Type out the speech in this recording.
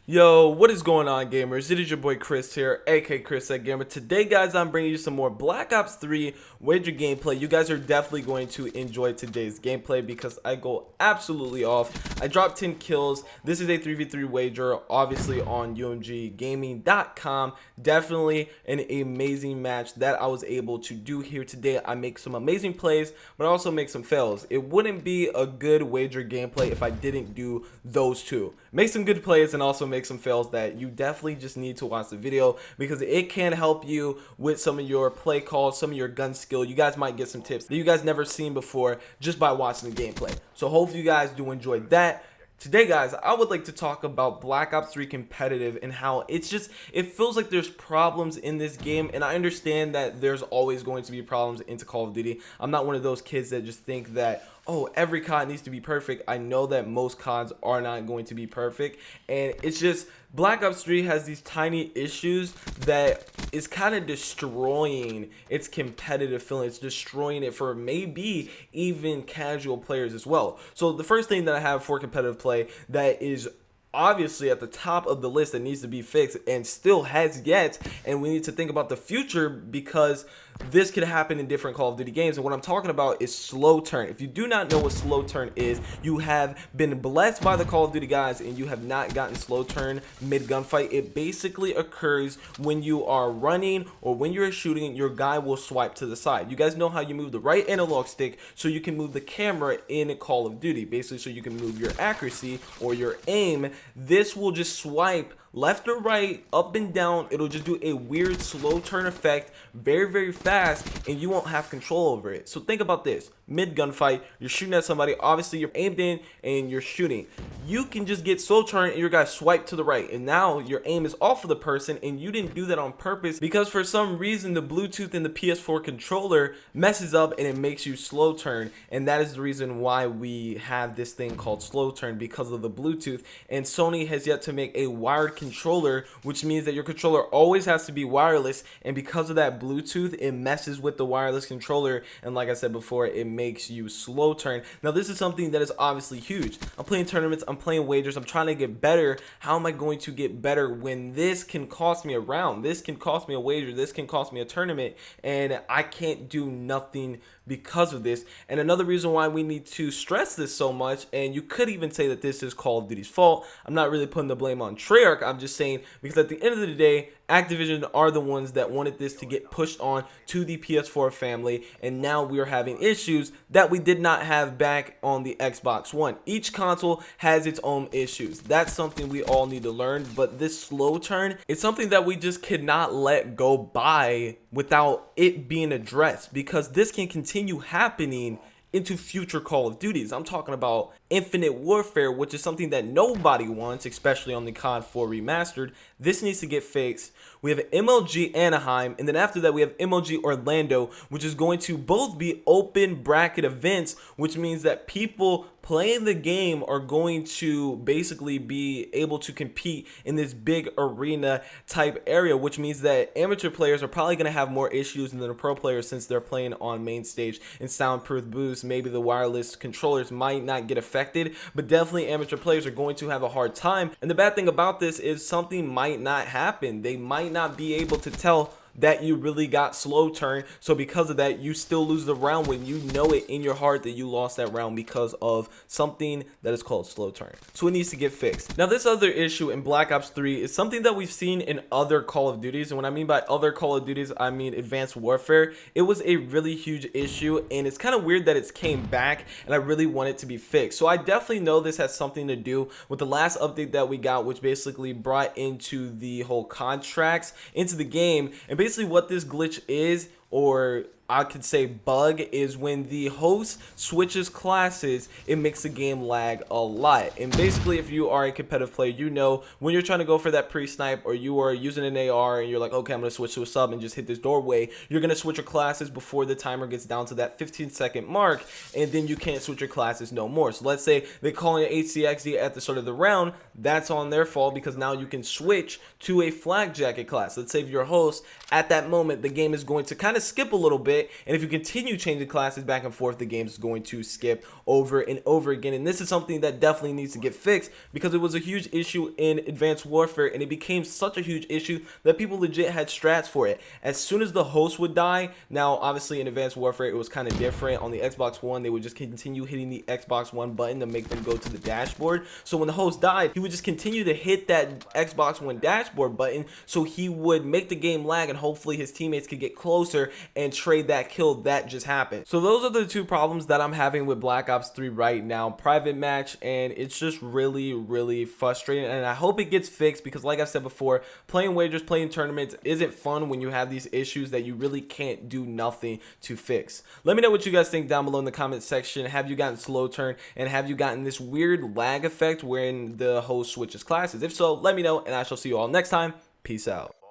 Yo, what is going on, gamers? It is your boy Chris here, aka ChrisThatGamer. Today, guys, I'm bringing you some more Black Ops 3 wager gameplay. You guys are definitely going to enjoy today's gameplay because I go absolutely off. I dropped 10 kills. This is a 3v3 wager, obviously on umggaming.com. Definitely an amazing match that I was able to do here today. I make some amazing plays, but I also make some fails. It wouldn't be a good wager gameplay if I didn't do those two. Make some good plays and also make some fails that you definitely just need to watch the video because it can help you with some of your play calls, some of your gun skill. You guys might get some tips that you guys never seen before just by watching the gameplay. So hopefully you guys do enjoy that. Today, guys, I would like to talk about Black Ops 3 competitive and how it feels like there's problems in this game, and I understand that there's always going to be problems into Call of Duty. I'm not one of those kids that just think that, oh, every COD needs to be perfect. I know that most CODs are not going to be perfect, and it's just Black Ops 3 has these tiny issues that is kind of destroying its competitive feeling. It's destroying it for maybe even casual players as well. So the first thing that I have for competitive play that is obviously at the top of the list that needs to be fixed and still has yet, and we need to think about the future because this could happen in different Call of Duty games. And what I'm talking about is slow turn. If you do not know what slow turn is, you have been blessed by the Call of Duty guys and you have not gotten slow turn mid gunfight. It basically occurs when you are running or when you're shooting, your guy will swipe to the side. You guys know how you move the right analog stick so you can move the camera in Call of Duty, basically so you can move your accuracy or your aim. This will just swipe left or right, up and down. It'll just do a weird slow turn effect very fast, and you won't have control over it. So think about this: mid gunfight, you're shooting at somebody, obviously you're aimed in and you're shooting. You can just get slow turn and your guy swipe to the right, and now your aim is off of the person, and you didn't do that on purpose because for some reason the Bluetooth in the PS4 controller messes up and it makes you slow turn. And that is the reason why we have this thing called slow turn, because of the Bluetooth. And Sony has yet to make a wired controller, which means that your controller always has to be wireless, and because of that Bluetooth, it messes with the wireless controller, and like I said before, it makes you slow turn. Now this is something that is obviously huge. I'm playing tournaments, I'm playing wagers, I'm trying to get better. How am I going to get better when this can cost me a round, this can cost me a wager, this can cost me a tournament, and I can't do nothing because of this? And another reason why we need to stress this so much, and you could even say that this is Call of Duty's fault, I'm not really putting the blame on Treyarch, I'm just saying because at the end of the day, Activision are the ones that wanted this to get pushed on to the PS4 family, and now we are having issues that we did not have back on the Xbox One. Each console has its own issues. That's something we all need to learn, but this slow turn is something that we just cannot let go by without it being addressed, because this can continue happening into future Call of Duties. I'm talking about Infinite Warfare, which is something that nobody wants, especially on the COD 4 Remastered. This needs to get fixed. We have MLG Anaheim, and then after that we have MLG Orlando, which is going to both be open bracket events, which means that people playing the game are going to basically be able to compete in this big arena type area, which means that amateur players are probably going to have more issues than the pro players since they're playing on main stage and soundproof booths. Maybe the wireless controllers might not get affected, but definitely amateur players are going to have a hard time. And the bad thing about this is something might not happen. They might not be able to tell that you really got slow turn, so because of that you still lose the round when you know it in your heart that you lost that round because of something that is called slow turn. So it needs to get fixed. Now this other issue in Black Ops 3 is something that we've seen in other Call of Duties, and when I mean by other Call of Duties I mean Advanced Warfare. It was a really huge issue, and it's kind of weird that it's came back, and I really want it to be fixed. So I definitely know this has something to do with the last update that we got, which basically brought into the whole contracts into the game. And basically what this glitch is, or I could say bug, is when the host switches classes, it makes the game lag a lot. And basically if you are a competitive player, you know when you're trying to go for that pre-snipe, or you are using an AR and you're like, okay, I'm going to switch to a sub and just hit this doorway, you're going to switch your classes before the timer gets down to that 15-second mark, and then you can't switch your classes no more. So let's say they call in HCXD at the start of the round, that's on their fault because now you can switch to a flak jacket class. Let's say if you're a host, at that moment the game is going to kind of skip a little bit, and if you continue changing classes back and forth, the game's going to skip over and over again. And this is something that definitely needs to get fixed, because it was a huge issue in Advanced Warfare, and it became such a huge issue that people legit had strats for it. As soon as the host would die, now obviously in Advanced Warfare it was kind of different. On the Xbox One, they would just continue hitting the Xbox One button to make them go to the dashboard. So when the host died, he would just continue to hit that Xbox One dashboard button, so he would make the game lag, and hopefully his teammates could get closer and trade that kill that just happened. So those are the two problems that I'm having with Black Ops 3 right now, private match, and it's just really frustrating, and I hope it gets fixed, because like I said before, playing wagers, playing tournaments isn't fun when you have these issues that you really can't do nothing to fix. Let me know what you guys think down below in the comment section. Have you gotten slow turn, and have you gotten this weird lag effect when the host switches classes? If so, let me know, and I shall see you all next time. Peace out.